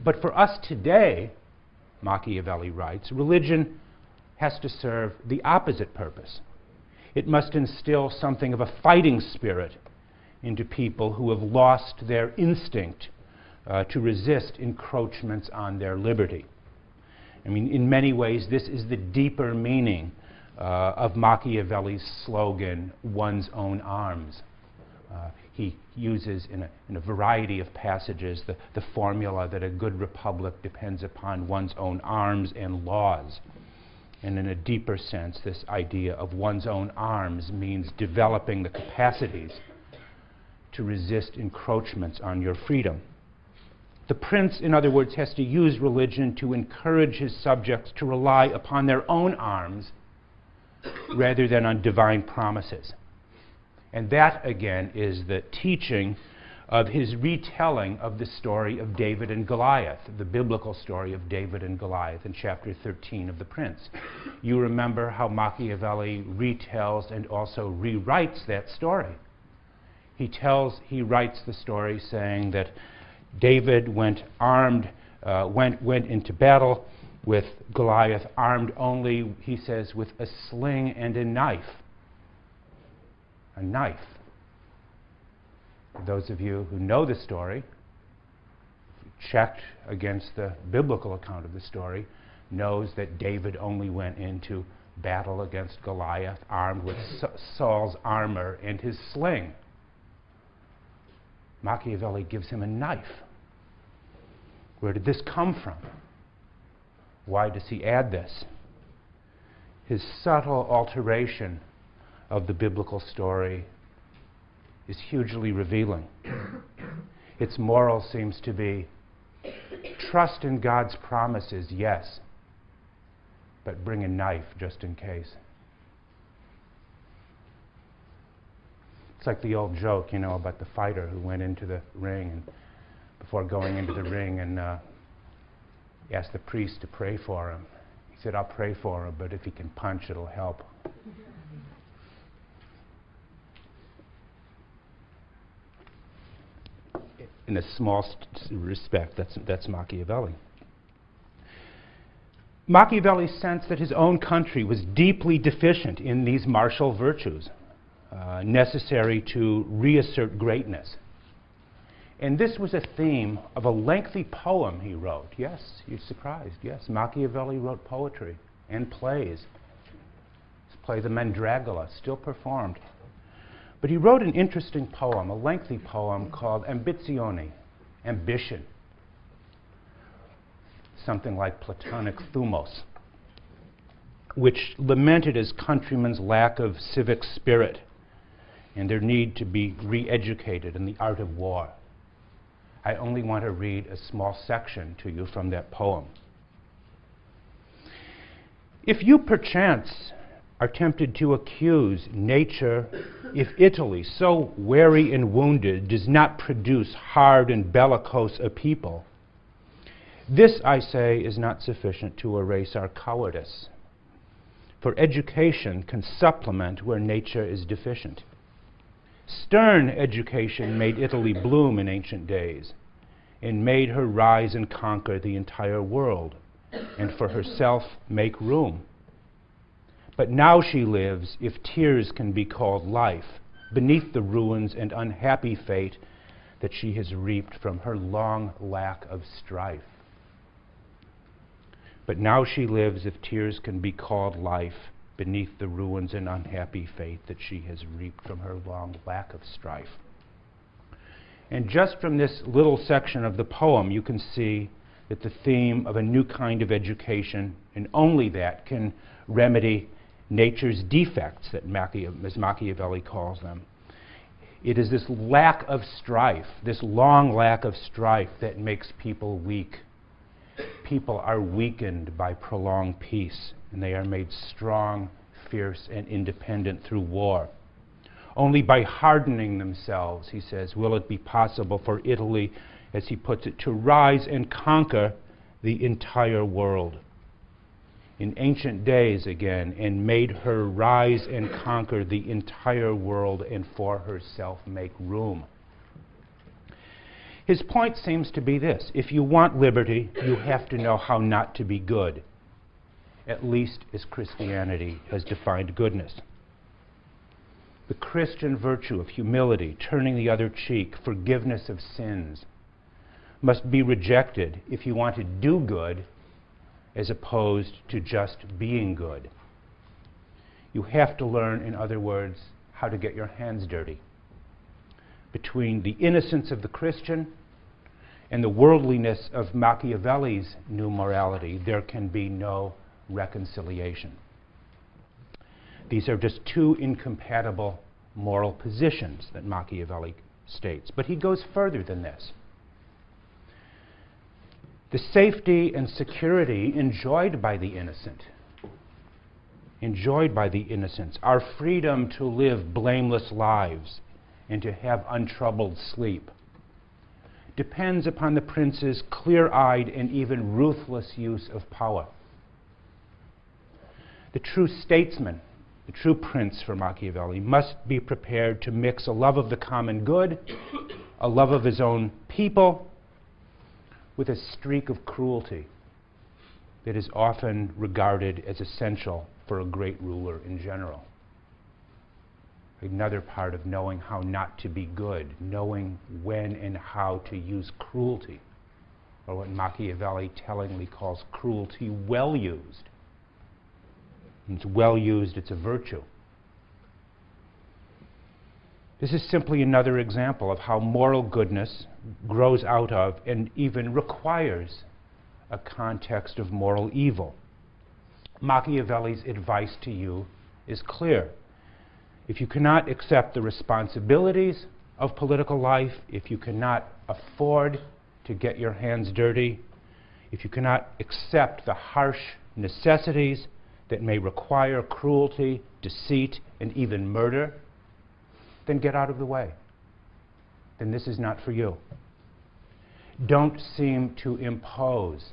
But for us today, Machiavelli writes, religion has to serve the opposite purpose. It must instill something of a fighting spirit into people who have lost their instinct to resist encroachments on their liberty. I mean, in many ways, this is the deeper meaning of Machiavelli's slogan, one's own arms. He uses in a variety of passages the formula that a good republic depends upon one's own arms and laws. And in a deeper sense, this idea of one's own arms means developing the capacities to resist encroachments on your freedom. The prince, in other words, has to use religion to encourage his subjects to rely upon their own arms rather than on divine promises. And that, again, is the teaching of his retelling of the story of David and Goliath, the biblical story of David and Goliath in chapter 13 of The Prince. You remember how Machiavelli retells and also rewrites that story. He writes the story saying that David went into battle with Goliath, armed only, he says, with a sling and a knife. A knife. For those of you who know the story, checked against the biblical account of the story, knows that David only went into battle against Goliath armed with Saul's armor and his sling. Machiavelli gives him a knife. Where did this come from? Why does he add this? His subtle alteration of the biblical story is hugely revealing. Its moral seems to be, trust in God's promises, yes, but bring a knife just in case. It's like the old joke, you know, about the fighter who went into the ring and before going into the ring and asked the priest to pray for him. He said, I'll pray for him, but if he can punch, it'll help. In a small respect, that's Machiavelli. Machiavelli sensed that his own country was deeply deficient in these martial virtues necessary to reassert greatness. And this was a theme of a lengthy poem he wrote. Yes, you're surprised. Yes, Machiavelli wrote poetry and plays. His play, The Mandragola, still performed. But he wrote an interesting poem, a lengthy poem called Ambizione, Ambition. Something like Platonic thumos, which lamented his countrymen's lack of civic spirit and their need to be re-educated in the art of war. I only want to read a small section to you from that poem. If you perchance are tempted to accuse nature, if Italy, so weary and wounded, does not produce hard and bellicose a people, this, I say, is not sufficient to erase our cowardice. For education can supplement where nature is deficient. Stern education made Italy bloom in ancient days and made her rise and conquer the entire world and for herself make room. But now she lives, if tears can be called life, beneath the ruins and unhappy fate that she has reaped from her long lack of strife. But now she lives, if tears can be called life, beneath the ruins and unhappy fate that she has reaped from her long lack of strife. And just from this little section of the poem, you can see that the theme of a new kind of education, and only that, can remedy nature's defects, that as Machiavelli calls them. It is this lack of strife, this long lack of strife, that makes people weak. People are weakened by prolonged peace, and they are made strong, fierce, and independent through war. Only by hardening themselves, he says, will it be possible for Italy, as he puts it, to rise and conquer the entire world. In ancient days, again, and made her rise and conquer the entire world and for herself make room. His point seems to be this: if you want liberty, you have to know how not to be good, at least as Christianity has defined goodness. The Christian virtue of humility, turning the other cheek, forgiveness of sins, must be rejected if you want to do good as opposed to just being good. You have to learn, in other words, how to get your hands dirty. Between the innocence of the Christian and the worldliness of Machiavelli's new morality, there can be no reconciliation. These are just two incompatible moral positions that Machiavelli states. But he goes further than this. The safety and security enjoyed by the innocent, our freedom to live blameless lives and to have untroubled sleep, depends upon the prince's clear-eyed and even ruthless use of power. The true statesman, the true prince for Machiavelli, must be prepared to mix a love of the common good, a love of his own people, with a streak of cruelty that is often regarded as essential for a great ruler in general. Another part of knowing how not to be good, knowing when and how to use cruelty, or what Machiavelli tellingly calls cruelty well used. When it's well used, it's a virtue. This is simply another example of how moral goodness grows out of and even requires a context of moral evil. Machiavelli's advice to you is clear. If you cannot accept the responsibilities of political life, if you cannot afford to get your hands dirty, if you cannot accept the harsh necessities that may require cruelty, deceit, and even murder, then get out of the way. Then this is not for you. Don't seek to impose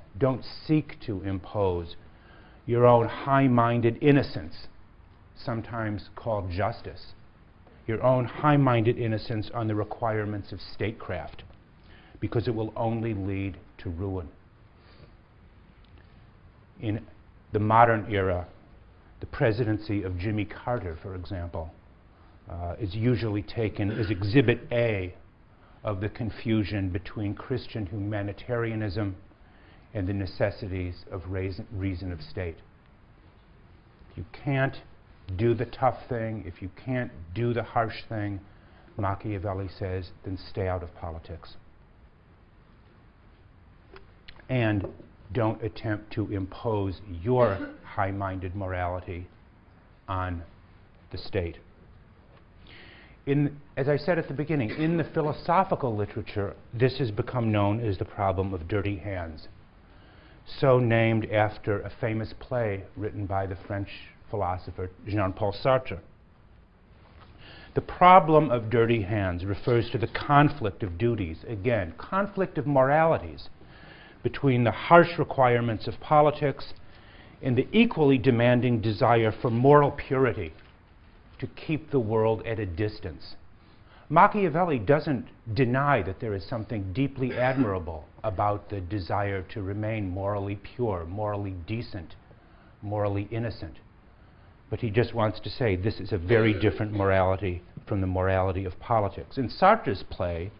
your own high-minded innocence, sometimes called justice, your own high-minded innocence on the requirements of statecraft, because it will only lead to ruin. In the modern era, the presidency of Jimmy Carter, for example, is usually taken as Exhibit A of the confusion between Christian humanitarianism and the necessities of reason of state. If you can't do the tough thing, if you can't do the harsh thing, Machiavelli says, then stay out of politics. And don't attempt to impose your high-minded morality on the state. As I said at the beginning, in the philosophical literature, this has become known as the problem of dirty hands, so named after a famous play written by the French philosopher Jean-Paul Sartre. The problem of dirty hands refers to the conflict of duties, again, conflict of moralities, between the harsh requirements of politics and the equally demanding desire for moral purity to keep the world at a distance. Machiavelli doesn't deny that there is something deeply admirable about the desire to remain morally pure, morally decent, morally innocent. But he just wants to say this is a very different morality from the morality of politics. In Sartre's play,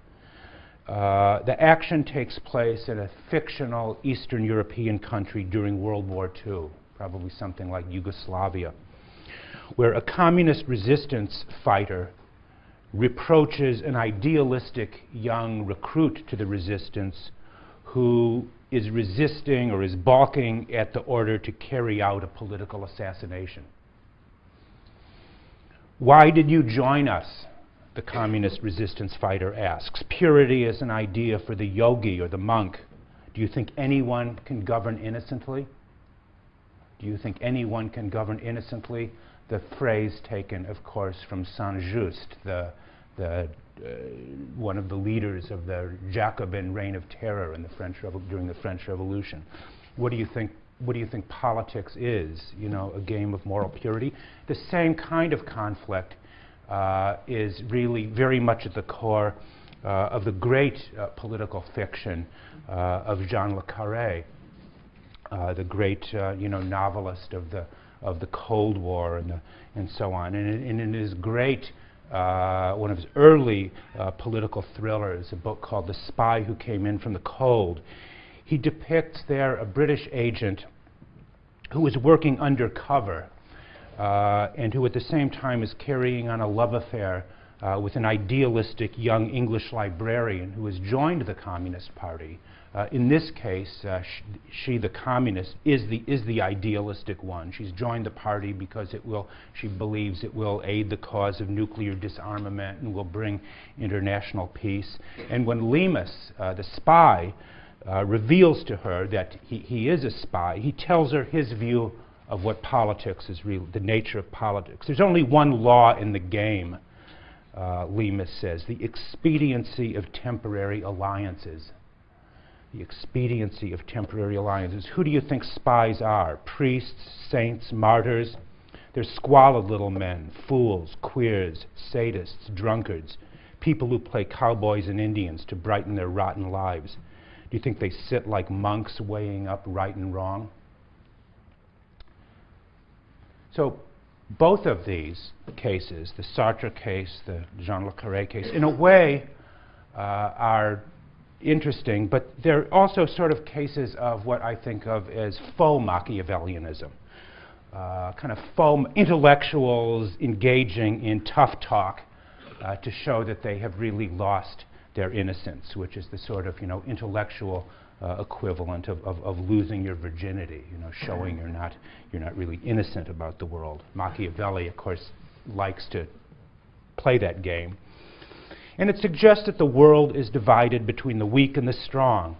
the action takes place in a fictional Eastern European country during World War II, probably something like Yugoslavia, where a communist resistance fighter reproaches an idealistic young recruit to the resistance who is resisting or is balking at the order to carry out a political assassination. "Why did you join us?" the communist resistance fighter asks. "Purity is an idea for the yogi or the monk. Do you think anyone can govern innocently? Do you think anyone can govern innocently?" The phrase taken, of course, from Saint-Just, one of the leaders of the Jacobin reign of terror in during the French Revolution. What do you think politics is? You know, a game of moral purity? The same kind of conflict is really very much at the core of the great political fiction of Jean le Carré, the great novelist of the Cold War and so on. And in his great, one of his early political thrillers, a book called The Spy Who Came In From the Cold, he depicts there a British agent who is working undercover and who at the same time is carrying on a love affair with an idealistic young English librarian who has joined the Communist Party. In this case, she, the communist, is the idealistic one. She's joined the party because she believes it will aid the cause of nuclear disarmament and will bring international peace. And when Lemus, the spy, reveals to her that he is a spy, he tells her his view of what politics is, the nature of politics. There's only one law in the game, Lemus says, the expediency of temporary alliances. The expediency of temporary alliances. Who do you think spies are? Priests, saints, martyrs? They're squalid little men, fools, queers, sadists, drunkards, people who play cowboys and Indians to brighten their rotten lives. Do you think they sit like monks weighing up right and wrong? So both of these cases, the Sartre case, the Jean le Carré case, in a way are interesting, but they're also sort of cases of what I think of as faux Machiavellianism. Kind of faux intellectuals engaging in tough talk to show that they have really lost their innocence, which is the sort of intellectual equivalent of losing your virginity, showing you're not really innocent about the world. Machiavelli, of course, likes to play that game. And it suggests that the world is divided between the weak and the strong,